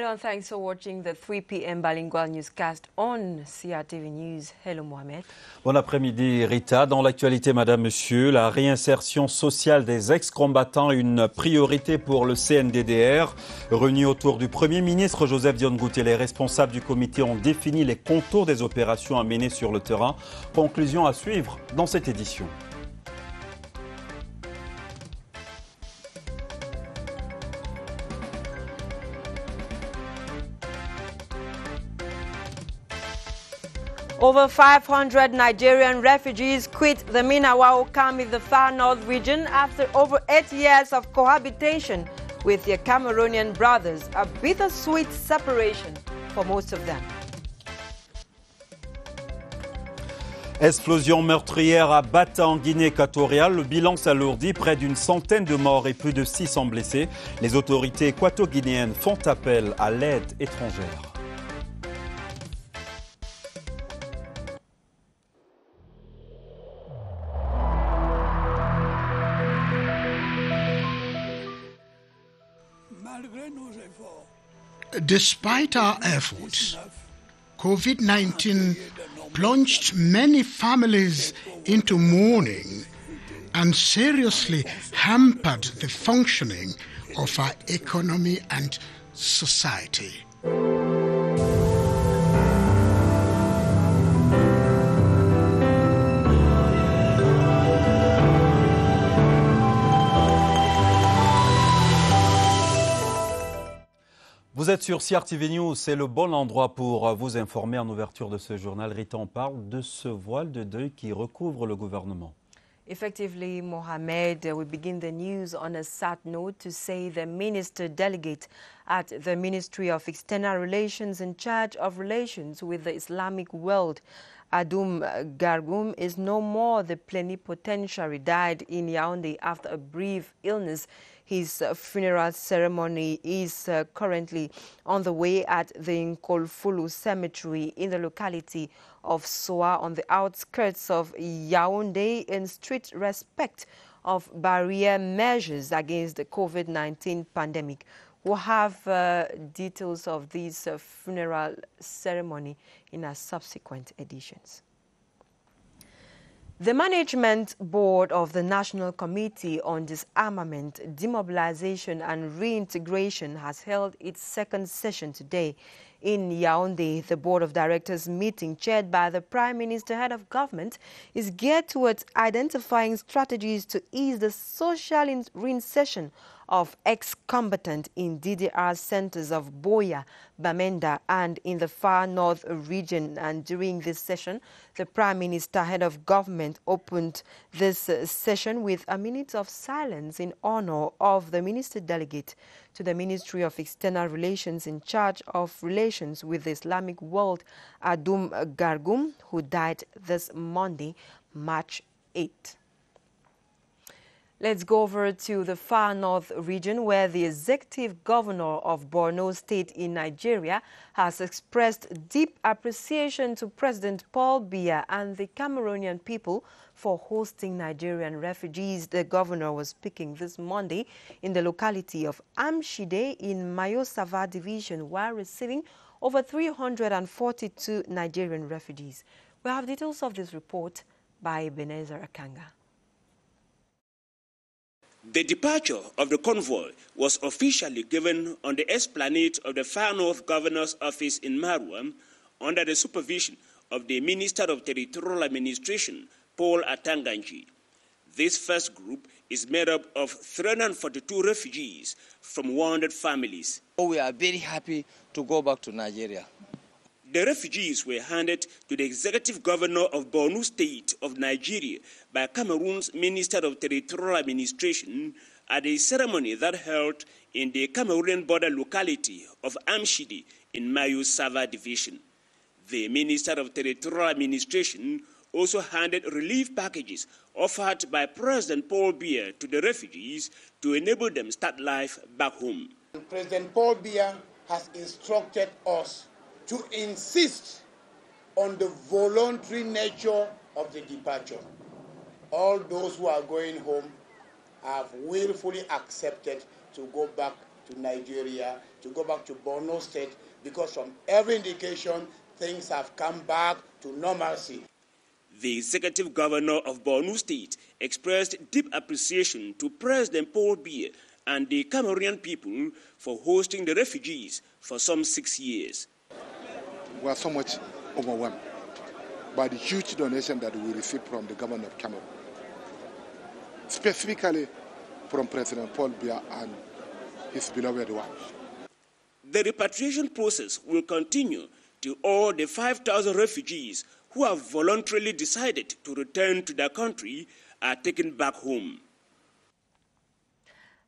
Hello and thanks for watching the 3 p.m. bilingual newscast on CRTV News. Hello Mohamed. Bon après-midi Rita. Dans l'actualité, madame, monsieur, la réinsertion sociale des ex-combattants, une priorité pour le CNDDR. Réunis autour du Premier ministre Joseph Dione Ngouti, les responsables du comité ont défini les contours des opérations à mener sur le terrain. Conclusion à suivre dans cette édition. Over 500 Nigerian refugees quit the Minawao camp in the far north region after over 8 years of cohabitation with their Cameroonian brothers, a bittersweet separation for most of them. Explosion meurtrière à Bata en Guinée équatoriale. Le bilan s'alourdit, près d'une centaine de morts et plus de 600 blessés. Les autorités équato-guinéennes font appel à l'aide étrangère. Despite our efforts, COVID-19 plunged many families into mourning and seriously hampered the functioning of our economy and society. Vous êtes sur CRTV News, c'est le bon endroit pour vous informer. En ouverture de ce journal, Rita, on parle de ce voile de deuil qui recouvre le gouvernement. Effectively, Mohamed, we begin the news on a sad note to say the minister delegate at the Ministry of External Relations in charge of relations with the Islamic world, Adoum Gargoum, is no more. The plenipotentiary died in Yaoundé after a brief illness. His funeral ceremony is currently on the way at the Nkolfulu Cemetery in the locality of Soa on the outskirts of Yaoundé in strict respect of barrier measures against the COVID-19 pandemic. We'll have details of this funeral ceremony in our subsequent editions. The Management Board of the National Committee on Disarmament, Demobilization and Reintegration has held its second session today in Yaoundé. The Board of Directors meeting, chaired by the Prime Minister, head of government, is geared towards identifying strategies to ease the social reinsertion of ex-combatants in DDR centers of Boya, Bamenda, and in the far north region. And during this session, the Prime Minister, head of government, opened this session with a minute of silence in honor of the minister delegate to the Ministry of External Relations in charge of relations with the Islamic world, Adoum Gargoum, who died this Monday, March 8. Let's go over to the far north region, where the executive governor of Borno State in Nigeria has expressed deep appreciation to President Paul Biya and the Cameroonian people for hosting Nigerian refugees. The governor was speaking this Monday in the locality of Amshide in Mayo Sava division while receiving over 342 Nigerian refugees. We have details of this report by Ebenezer Akanga. The departure of the convoy was officially given on the esplanade of the Far North Governor's Office in Marwa under the supervision of the Minister of Territorial Administration, Paul Atanganji. This first group is made up of 342 refugees from wounded families. We are very happy to go back to Nigeria. The refugees were handed to the executive governor of Borno State of Nigeria by Cameroon's Minister of Territorial Administration at a ceremony that held in the Cameroonian border locality of Amshidi in Mayo Sava Division. The Minister of Territorial Administration also handed relief packages offered by President Paul Biya to the refugees to enable them start life back home. President Paul Biya has instructed us to insist on the voluntary nature of the departure. All those who are going home have willfully accepted to go back to Nigeria, to go back to Borno State, because from every indication, things have come back to normalcy. The executive governor of Borno State expressed deep appreciation to President Paul Biya and the Cameroonian people for hosting the refugees for some 6 years. We are so much overwhelmed by the huge donation that we received from the government of Cameroon, specifically from President Paul Biya and his beloved wife. The repatriation process will continue till all the 5,000 refugees who have voluntarily decided to return to their country are taken back home.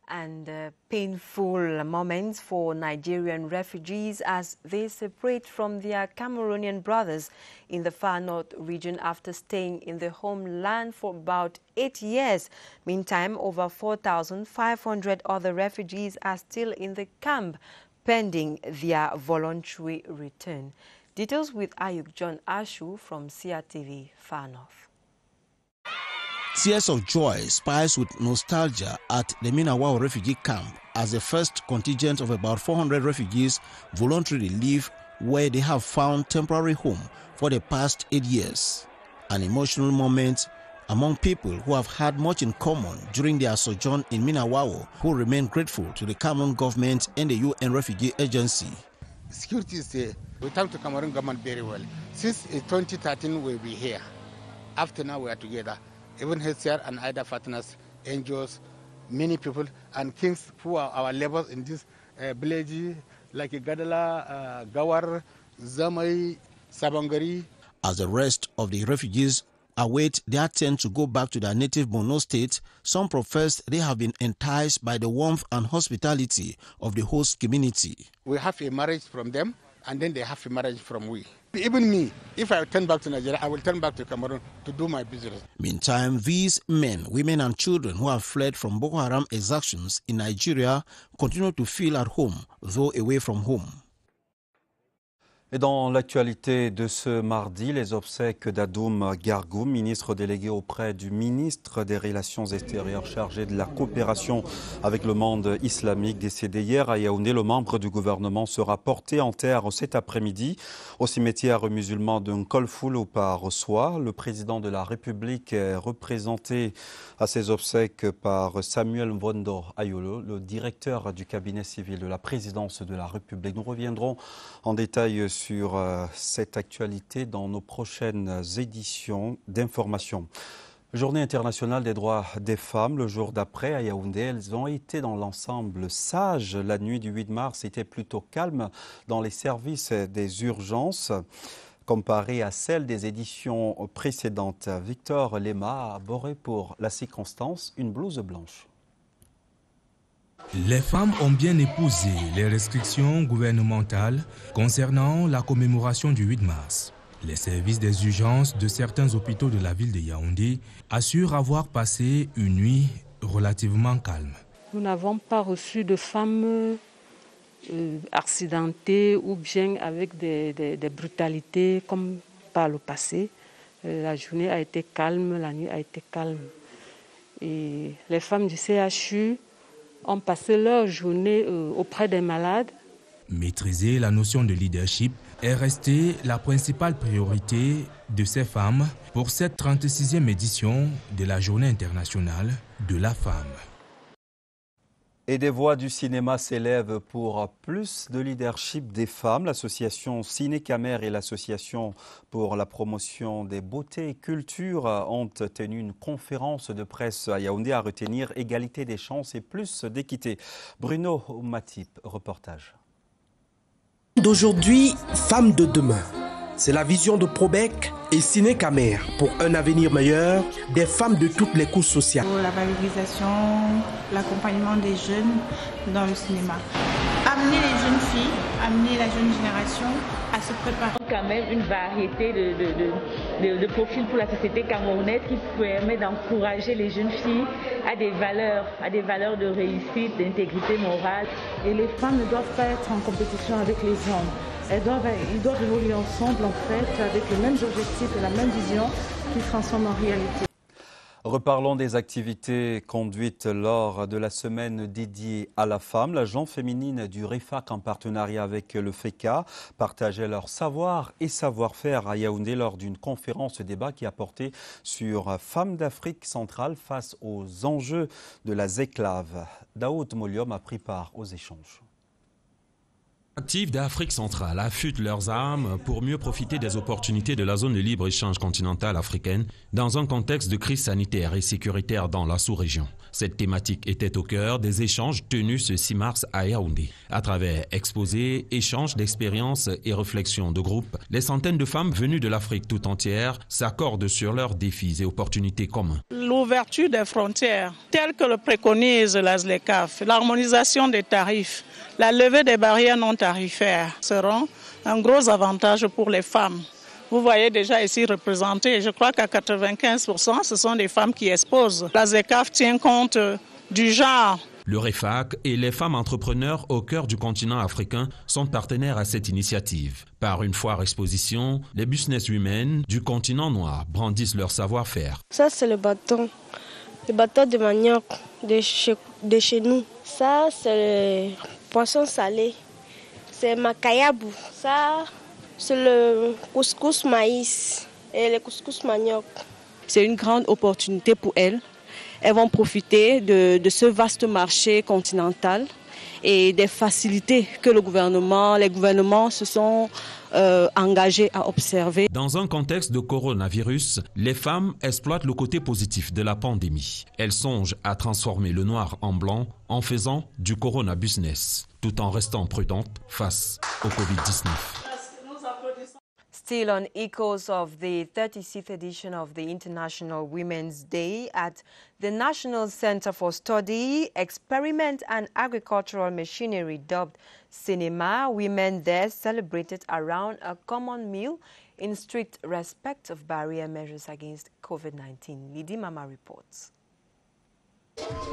And painful moments for Nigerian refugees as they separate from their Cameroonian brothers in the far north region after staying in the homeland for about 8 years. Meantime, over 4,500 other refugees are still in the camp pending their voluntary return. Details with Ayuk John Ashu from CRTV Far North. Tears of joy spiced with nostalgia at the Minangwawo refugee camp as the first contingent of about 400 refugees voluntarily leave where they have found temporary home for the past 8 years. An emotional moment among people who have had much in common during their sojourn in Minangwawo, who remain grateful to the Cameroon government and the UN Refugee Agency. Security is there. We thank the Cameroon government very well. Since 2013 we'll be here. After now we are together. Even HCR and other partners, NGOs, many people and kings who are our neighbors in this village like Gadala, Gawar, Zamai, Sabangari. As the rest of the refugees await their turn to go back to their native Borno state, some profess they have been enticed by the warmth and hospitality of the host community. We have a marriage from them, and then they have a marriage from we. Even me, if I turn back to Nigeria, I will turn back to Cameroon to do my business. Meantime, these men, women and children who have fled from Boko Haram exactions in Nigeria continue to feel at home, though away from home. Et dans l'actualité de ce mardi, les obsèques d'Adoum Gargoum, ministre délégué auprès du ministre des Relations extérieures chargé de la coopération avec le monde islamique, décédé hier à Yaoundé. Le membre du gouvernement sera porté en terre cet après-midi au cimetière musulman de Nkolfoul par Soie. Le président de la République est représenté à ces obsèques par Samuel Mbondo Ayolo, le directeur du cabinet civil de la présidence de la République. Nous reviendrons en détail sur cette actualité dans nos prochaines éditions d'information. Journée internationale des droits des femmes, le jour d'après à Yaoundé, elles ont été dans l'ensemble sages. La nuit du 8 mars était plutôt calme dans les services des urgences, comparée à celle des éditions précédentes. Victor Lema a boré pour la circonstance une blouse blanche. Les femmes ont bien épousé les restrictions gouvernementales concernant la commémoration du 8 mars. Les services des urgences de certains hôpitaux de la ville de Yaoundé assurent avoir passé une nuit relativement calme. Nous n'avons pas reçu de femmes accidentées ou bien avec des brutalités comme par le passé. La journée a été calme, la nuit a été calme. Et les femmes du CHU ont passé leur journée auprès des malades. Maîtriser la notion de leadership est restée la principale priorité de ces femmes pour cette 36e édition de la Journée internationale de la femme. Et des voix du cinéma s'élèvent pour plus de leadership des femmes. L'association Ciné-Camer et l'association pour la promotion des beautés et cultures ont tenu une conférence de presse à Yaoundé à retenir égalité des chances et plus d'équité. Bruno Matip, reportage. D'aujourd'hui, femmes de demain. C'est la vision de Probec et Ciné-Camer pour un avenir meilleur des femmes de toutes les couches sociales. Pour la valorisation, l'accompagnement des jeunes dans le cinéma. Amener les jeunes filles, amener la jeune génération à se préparer. Quand même une variété de profils pour la société camerounaise qui permet d'encourager les jeunes filles à des valeurs de réussite, d'intégrité morale. Et les femmes ne doivent pas être en compétition avec les hommes. Ils doivent évoluer ensemble en fait avec les mêmes objectifs et la même vision qui transforment en réalité. Reparlons des activités conduites lors de la semaine dédiée à la femme. L'agence féminine du REFAC, en partenariat avec le FECA, partageait leur savoir et savoir-faire à Yaoundé lors d'une conférence débat qui a porté sur Femmes d'Afrique centrale face aux enjeux de la ZECLAV. Daoud Molium a pris part aux échanges. Actifs d'Afrique centrale affûtent leurs armes pour mieux profiter des opportunités de la zone de libre-échange continentale africaine dans un contexte de crise sanitaire et sécuritaire dans la sous-région. Cette thématique était au cœur des échanges tenus ce 6 mars à Yaoundé. À travers exposés, échanges d'expériences et réflexions de groupe, les centaines de femmes venues de l'Afrique tout entière s'accordent sur leurs défis et opportunités communs. L'ouverture des frontières, telle que le préconise la ZLECAf, l'harmonisation des tarifs, la levée des barrières non tarifaires seront un gros avantage pour les femmes. Vous voyez déjà ici représenté, je crois qu'à 95%, ce sont des femmes qui exposent. La ZLECAf tient compte du genre. Le REFAC et les femmes entrepreneurs au cœur du continent africain sont partenaires à cette initiative. Par une foire exposition, les business women du continent noir brandissent leur savoir-faire. Ça, c'est le bâton de manioc de chez nous. Ça, c'est le poisson salé. C'est makayabou. Ça, c'est le couscous maïs et le couscous manioc. C'est une grande opportunité pour elles. Elles vont profiter de ce vaste marché continental et des facilités que les gouvernements se sont engagés à observer. Dans un contexte de coronavirus, les femmes exploitent le côté positif de la pandémie. Elles songent à transformer le noir en blanc en faisant du corona business, tout en restant prudentes face au Covid-19. Still on echoes of the 36th edition of the International Women's Day at the National Center for Study, Experiment and Agricultural Machinery, dubbed CINEMA, women there celebrated around a common meal in strict respect of barrier measures against COVID-19. Lidi Mama reports.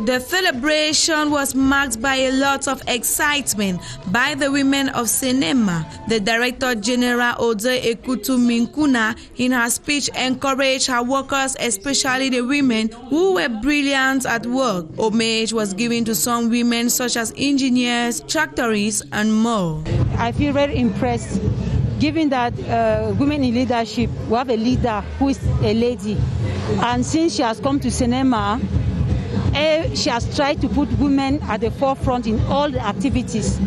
The celebration was marked by a lot of excitement by the women of CINEMA. The Director General Ode Ekutu Minkuna, in her speech, encouraged her workers, especially the women who were brilliant at work. Homage was given to some women such as engineers, tractorists, and more. I feel very impressed, given that women in leadership, we have a leader who is a lady, and since she has come to CINEMA, she has tried to put women at the forefront in all the activities.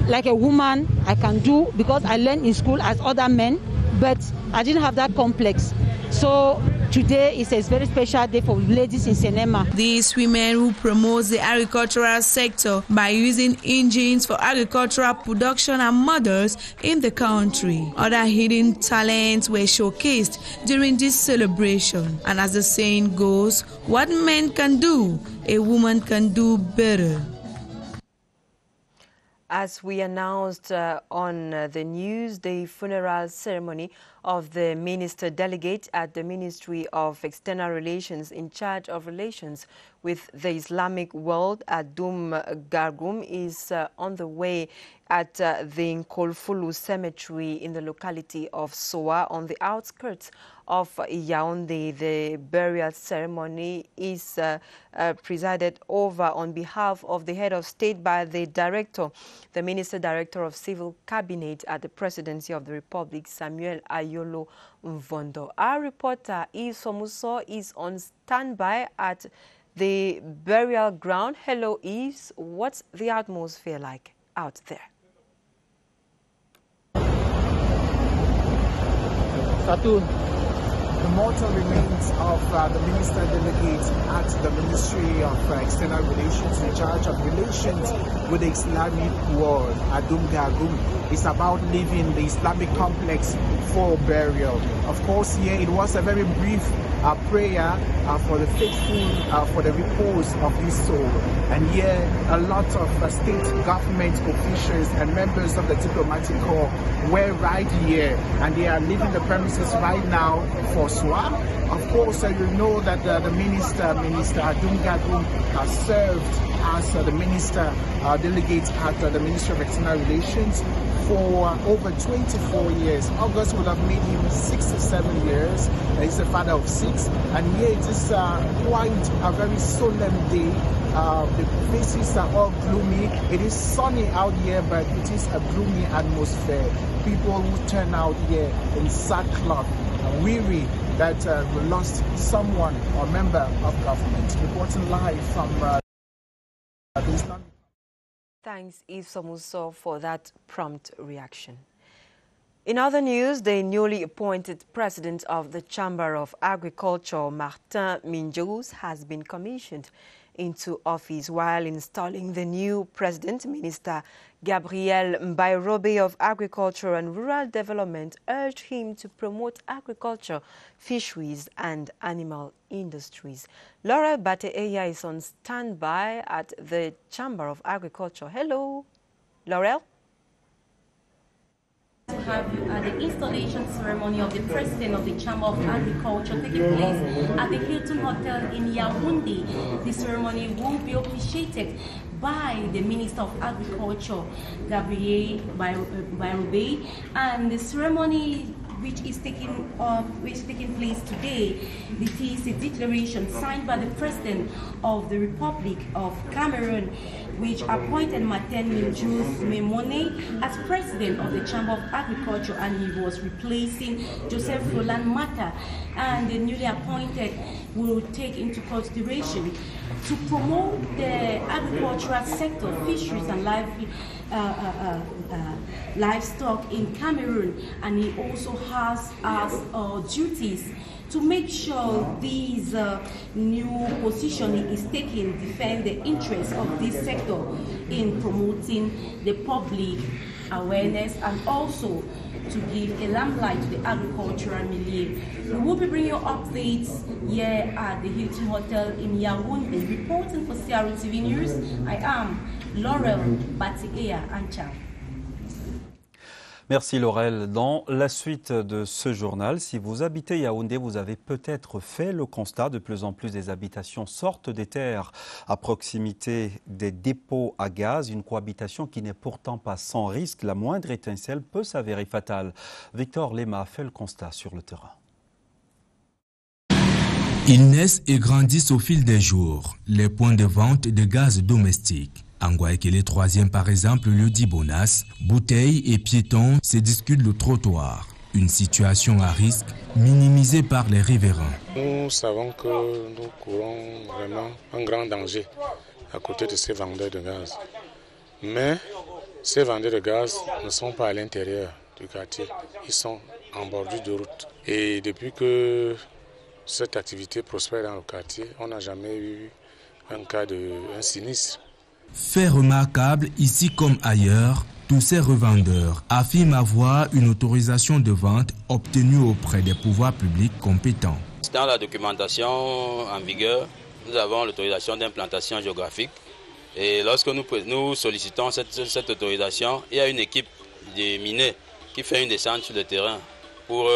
Like a woman, I can do, because I learned in school as other men, but I didn't have that complex. So today is a very special day for ladies in CINEMA. These women who promote the agricultural sector by using engines for agricultural production are mothers in the country. Other hidden talents were showcased during this celebration. And as the saying goes, what men can do, a woman can do better. As we announced on the news, the funeral ceremony of the minister delegate at the Ministry of External Relations in charge of relations with the Islamic world, Adum Gargum, is on the way at the Nkolfulu Cemetery in the locality of Soa on the outskirts of Yaoundé. The burial ceremony is presided over on behalf of the head of state by the director, the Minister Director of Civil Cabinet at the Presidency of the Republic, Samuel Ayolo Mvondo. Our reporter, Yves Somuso, is on standby at the burial ground. Hello, Yves. What's the atmosphere like out there? Satu, the mortal remains of the minister delegate at the Ministry of External Relations in charge of relations with the Islamic world, Adum Gargum, is about leaving the Islamic complex for burial. Of course, here it was a very brief prayer for the faithful, for the repose of his soul. And here a lot of state government officials and members of the diplomatic corps were right here, and they are leaving the premises right now for Soa. Of course, you know that the Minister Adum Gargum has served as the minister delegate at the Ministry of External Relations for over 24 years. August would have made him 67 years. He's the father of 6, and here it is quite a very solemn day. The faces are all gloomy. It is sunny out here, but it is a gloomy atmosphere. People who turn out here in sackcloth, weary that we lost someone or member of government. Reporting live from the Islamic. Thanks, Yves Somuso, for that prompt reaction. In other news, the newly appointed president of the Chamber of Agriculture, Martin Minjous, has been commissioned into office, while installing the new president. Minister Gabriel Mbairobe of Agriculture and Rural Development urged him to promote agriculture, fisheries and animal industries. Laurel Bateeya is on standby at the Chamber of Agriculture. Hello, Laurel. To have the installation ceremony of the president of the Chamber of Agriculture taking place at the Hilton Hotel in Yaoundé. The ceremony will be officiated by the Minister of Agriculture, Gabriel Mbairobe, and the ceremony which is taking place today. It is a declaration signed by the President of the Republic of Cameroon, which appointed Martin Minjous Memone as President of the Chamber of Agriculture, and he was replacing Joseph Roland Mata. And the newly appointed will take into consideration to promote the agricultural sector, fisheries and livestock in Cameroon, and he also has as duties to make sure this new position is taken, defend the interests of this sector in promoting the public awareness and also to give a limelight to the agricultural milieu. We will be bringing you updates here at the Hilton Hotel in Yaoundé. Reporting for CRTV News, I am Laurel Bateeya Ancha. Merci Laurel. Dans la suite de ce journal, si vous habitez Yaoundé, vous avez peut-être fait le constat de plus en plus des habitations sortent des terres à proximité des dépôts à gaz, une cohabitation qui n'est pourtant pas sans risque. La moindre étincelle peut s'avérer fatale. Victor Lema a fait le constat sur le terrain. Ils naissent et grandissent au fil des jours, les points de vente de gaz domestique. Anguaïkele 3e par exemple le dit Bonas, bouteilles et piétons se discutent le trottoir. Une situation à risque minimisée par les riverains. Nous savons que nous courons vraiment un grand danger à côté de ces vendeurs de gaz. Mais ces vendeurs de gaz ne sont pas à l'intérieur du quartier, ils sont en bordure de route. Et depuis que cette activité prospère dans le quartier, on n'a jamais eu un sinistre. Fait remarquable, ici comme ailleurs, tous ces revendeurs affirment avoir une autorisation de vente obtenue auprès des pouvoirs publics compétents. Dans la documentation en vigueur, nous avons l'autorisation d'implantation géographique. Et lorsque nous sollicitons cette autorisation, il y a une équipe de minés qui fait une descente sur le terrain pour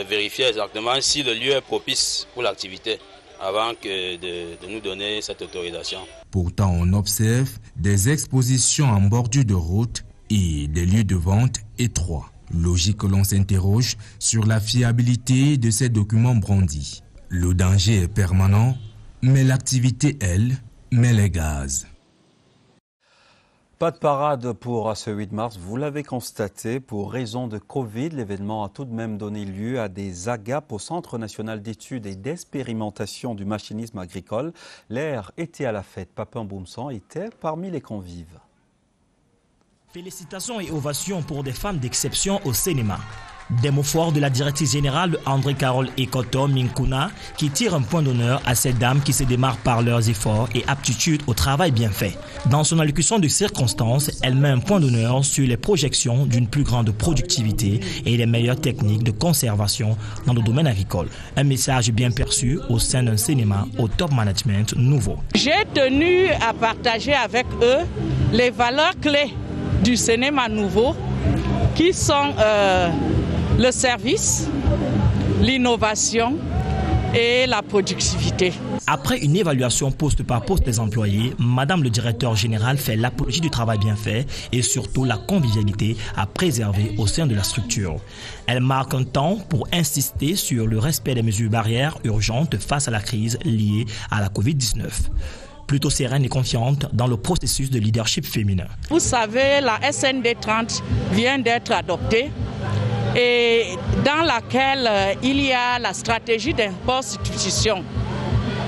vérifier exactement si le lieu est propice pour l'activité, avant de nous donner cette autorisation. Pourtant, on observe des expositions en bordure de route et des lieux de vente étroits. Logique que l'on s'interroge sur la fiabilité de ces documents brandis. Le danger est permanent, mais l'activité, elle, met les gaz. Pas de parade pour ce 8 mars, vous l'avez constaté, pour raison de Covid, l'événement a tout de même donné lieu à des agapes au Centre national d'études et d'expérimentation du machinisme agricole. L'air était à la fête. Papin Boumsan était parmi les convives. Félicitations et ovations pour des femmes d'exception au cinéma. Des mots forts de la directrice générale André-Carole Ekoto Minkuna qui tire un point d'honneur à ces dames qui se démarquent par leurs efforts et aptitudes au travail bien fait. Dans son allocution de circonstance, elle met un point d'honneur sur les projections d'une plus grande productivité et les meilleures techniques de conservation dans le domaine agricole. Un message bien perçu au sein d'un cinéma au top management nouveau. J'ai tenu à partager avec eux les valeurs clés du cinéma nouveau qui sont le service, l'innovation et la productivité. Après une évaluation poste par poste des employés, Madame le directeur général fait l'apologie du travail bien fait et surtout la convivialité à préserver au sein de la structure. Elle marque un temps pour insister sur le respect des mesures barrières urgentes face à la crise liée à la Covid-19. Plutôt sereine et confiante dans le processus de leadership féminin. Vous savez, la SND 30 vient d'être adoptée et dans laquelle il y a la stratégie d'institution.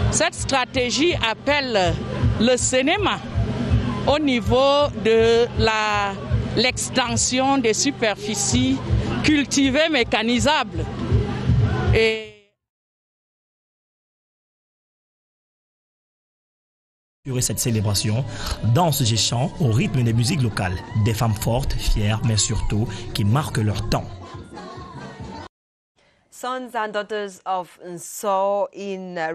Cette stratégie appelle le cinéma au niveau de l'extension des superficies cultivées mécanisables. Et cette célébration, danse et chant au rythme des musiques locales, des femmes fortes, fières, mais surtout qui marquent leur temps. Sons and daughters of Nso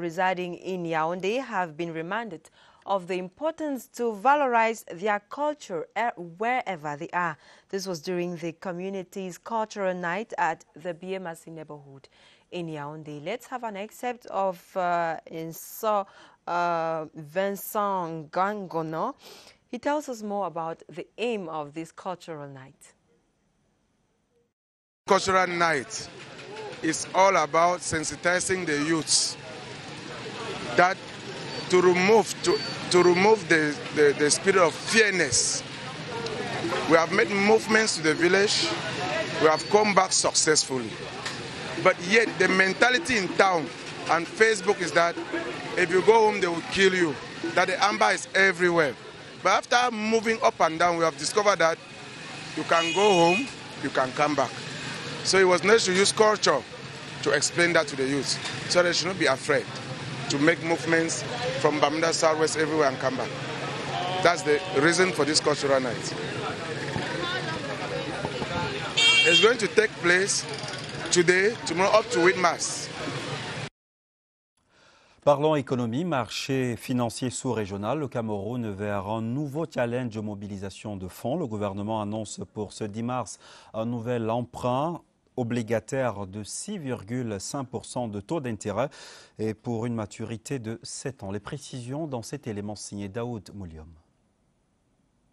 residing in Yaoundé have been reminded of the importance to valorize their culture wherever they are. This was during the community's cultural night at the BMAC neighborhood in Yaoundé. Let's have an excerpt of Nso Vincent Gangono. He tells us more about the aim of this cultural night. Cultural night is all about sensitizing the youths that to remove the spirit of fearness. We have made movements to the village. We have come back successfully. But yet the mentality in town and Facebook is that if you go home, they will kill you, that the amber is everywhere. But after moving up and down, we have discovered that you can go home, you can come back. So it was necessary to use culture to explain that to the youth, so they should not be afraid to make movements from Bamenda, Southwest, everywhere and come back. That's the reason for this cultural night. It's going to take place today, tomorrow, up to Whitmas. Parlons économie, marché financier sous-régional, le Cameroun vers un nouveau challenge de mobilisation de fonds. Le gouvernement annonce pour ce 10 mars un nouvel emprunt obligataire de 6,5% de taux d'intérêt et pour une maturité de 7 ans. Les précisions dans cet élément signé Daoud Mouliom.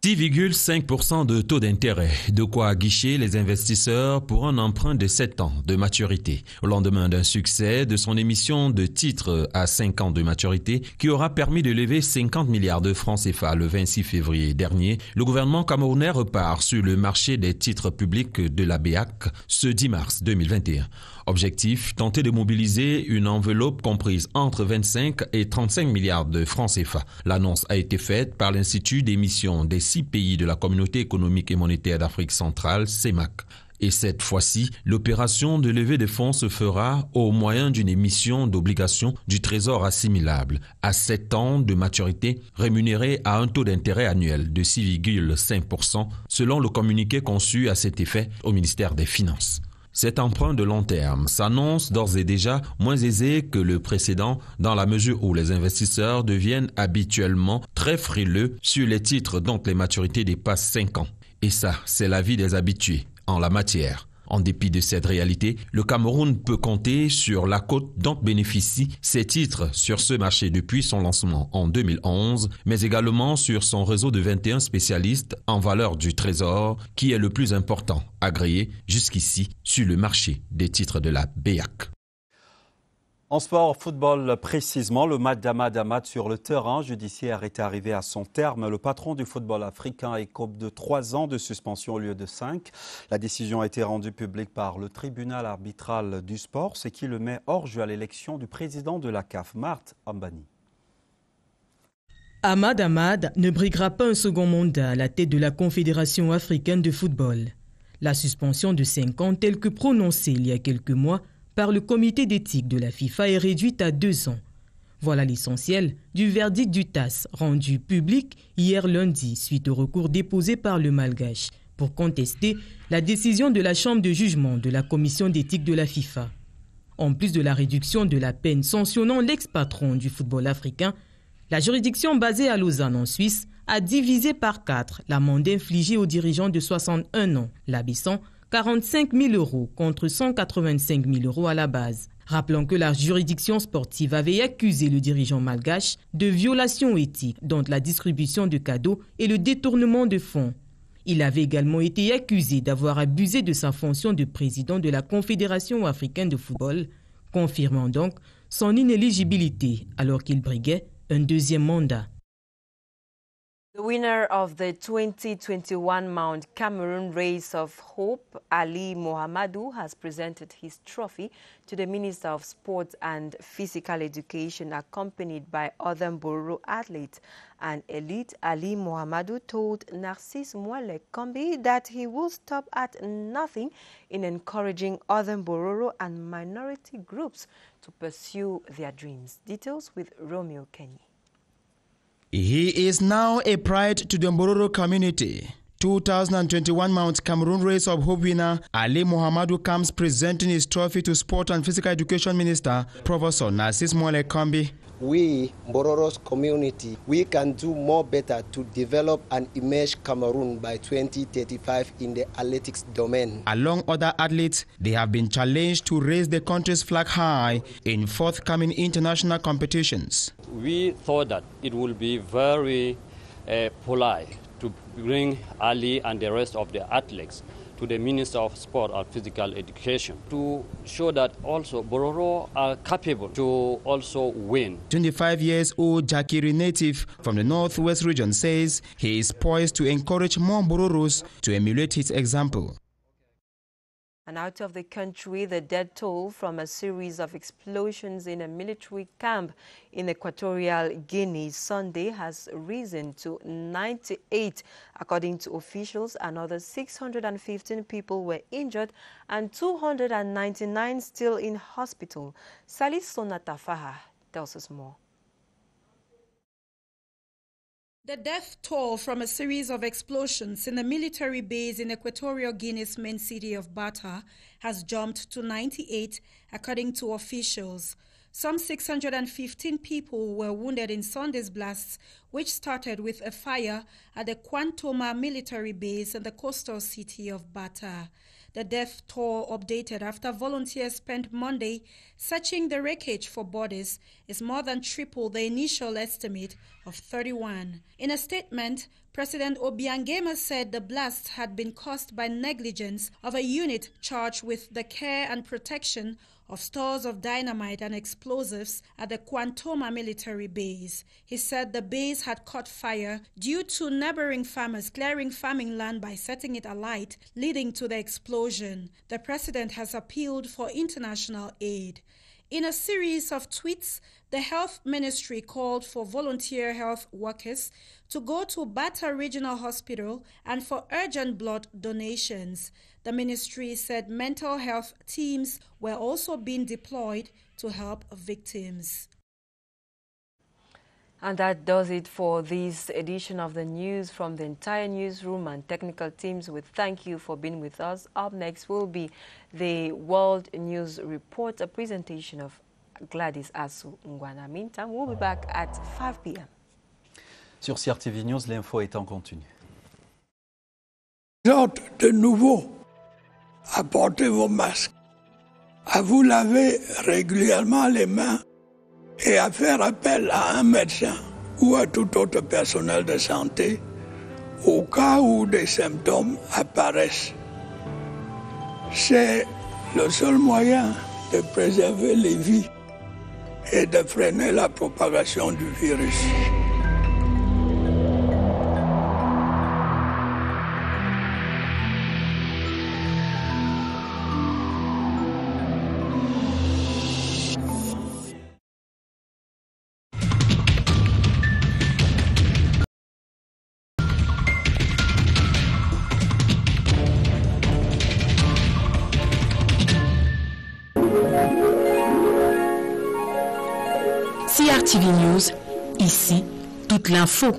6,5% de taux d'intérêt, de quoi guicher les investisseurs pour un emprunt de 7 ans de maturité. Au lendemain d'un succès de son émission de titres à 5 ans de maturité qui aura permis de lever 50 milliards de francs CFA le 26 février dernier, le gouvernement camerounais repart sur le marché des titres publics de la BEAC ce 10 mars 2021. Objectif, tenter de mobiliser une enveloppe comprise entre 25 et 35 milliards de francs CFA. L'annonce a été faite par l'Institut d'émission des 6 pays de la Communauté économique et monétaire d'Afrique centrale, CEMAC. Et cette fois-ci, l'opération de levée de fonds se fera au moyen d'une émission d'obligations du Trésor assimilable à 7 ans de maturité, rémunérée à un taux d'intérêt annuel de 6,5% selon le communiqué conçu à cet effet au ministère des Finances. Cet emprunt de long terme s'annonce d'ores et déjà moins aisé que le précédent dans la mesure où les investisseurs deviennent habituellement très frileux sur les titres dont les maturités dépassent 5 ans. Et ça, c'est l'avis des habitués en la matière. En dépit de cette réalité, le Cameroun peut compter sur la cote dont bénéficient ces titres sur ce marché depuis son lancement en 2011, mais également sur son réseau de 21 spécialistes en valeur du Trésor, qui est le plus important agréé jusqu'ici sur le marché des titres de la BEAC. En sport, football précisément, le match d'Amad Amad sur le terrain judiciaire est arrivé à son terme. Le patron du football africain écope de 3 ans de suspension au lieu de 5. La décision a été rendue publique par le tribunal arbitral du sport, ce qui le met hors jeu à l'élection du président de la CAF, Marthe Ambani. Amad Amad ne briguera pas un second mandat à la tête de la Confédération africaine de football. La suspension de 5 ans, telle que prononcée il y a quelques mois, par le comité d'éthique de la FIFA est réduite à 2 ans. Voilà l'essentiel du verdict du TAS rendu public hier lundi suite au recours déposé par le Malgache pour contester la décision de la chambre de jugement de la commission d'éthique de la FIFA. En plus de la réduction de la peine sanctionnant l'ex-patron du football africain, la juridiction basée à Lausanne en Suisse a divisé par 4 l'amende infligée aux dirigeants de 61 ans, l'abaissant 45 000 € contre 185 000 € à la base. Rappelons que la juridiction sportive avait accusé le dirigeant malgache de violation éthique, dont la distribution de cadeaux et le détournement de fonds. Il avait également été accusé d'avoir abusé de sa fonction de président de la Confédération africaine de football, confirmant donc son inéligibilité alors qu'il briguait un deuxième mandat. The winner of the 2021 Mount Cameroon Race of Hope, Ali Mohamedou, has presented his trophy to the Minister of Sport and Physical Education, accompanied by other Bororo athletes. And elite Ali Mohamedou told Narcisse Mwale Kombi that he will stop at nothing in encouraging other Bororo and minority groups to pursue their dreams. Details with Romeo Kenny. He is now a pride to the Mbororo community. 2021 Mount Cameroon Race of Hope winner Ali Mohamedou comes presenting his trophy to Sport and Physical Education Minister Professor Narcisse Mwale Kombi. We, Bororo's community, we can do more better to develop and emerge Cameroon by 2035 in the athletics domain. Along other athletes, they have been challenged to raise the country's flag high in forthcoming international competitions. We thought that it would be very polite to bring Ali and the rest of the athletes to the Minister of Sport and Physical Education to show that also Bororo are capable to also win. 25 years old Jakiri native from the Northwest region says he is poised to encourage more Bororos to emulate his example. And out of the country, the death toll from a series of explosions in a military camp in Equatorial Guinea Sunday has risen to 98. According to officials, another 615 people were injured and 299 still in hospital. Salis Sonatafaha tells us more. The death toll from a series of explosions in a military base in Equatorial Guinea's main city of Bata has jumped to 98, according to officials. Some 615 people were wounded in Sunday's blasts, which started with a fire at the Kwantoma military base in the coastal city of Bata. The death toll, updated after volunteers spent Monday searching the wreckage for bodies, is more than triple the initial estimate of 31. In a statement, President Obiangema said the blast had been caused by negligence of a unit charged with the care and protection of stores of dynamite and explosives at the Kwantoma military base. He said the base had caught fire due to neighboring farmers clearing farming land by setting it alight, leading to the explosion. The president has appealed for international aid. In a series of tweets, the health ministry called for volunteer health workers to go to Bata Regional Hospital and for urgent blood donations. The ministry said mental health teams were also being deployed to help victims. And that does it for this edition of the news from the entire newsroom and technical teams. We thank you for being with us. Up next will be the World News Report, a presentation of Gladys Asu Ngwana. Meantime, we'll be back at 5 p.m. Sur CRTV News, l'info est en continu. De nouveau, apportez vos masques, à vous laver régulièrement les mains et à faire appel à un médecin ou à tout autre personnel de santé au cas où des symptômes apparaissent. C'est le seul moyen de préserver les vies et de freiner la propagation du virus. CRTV News, ici, toute l'info.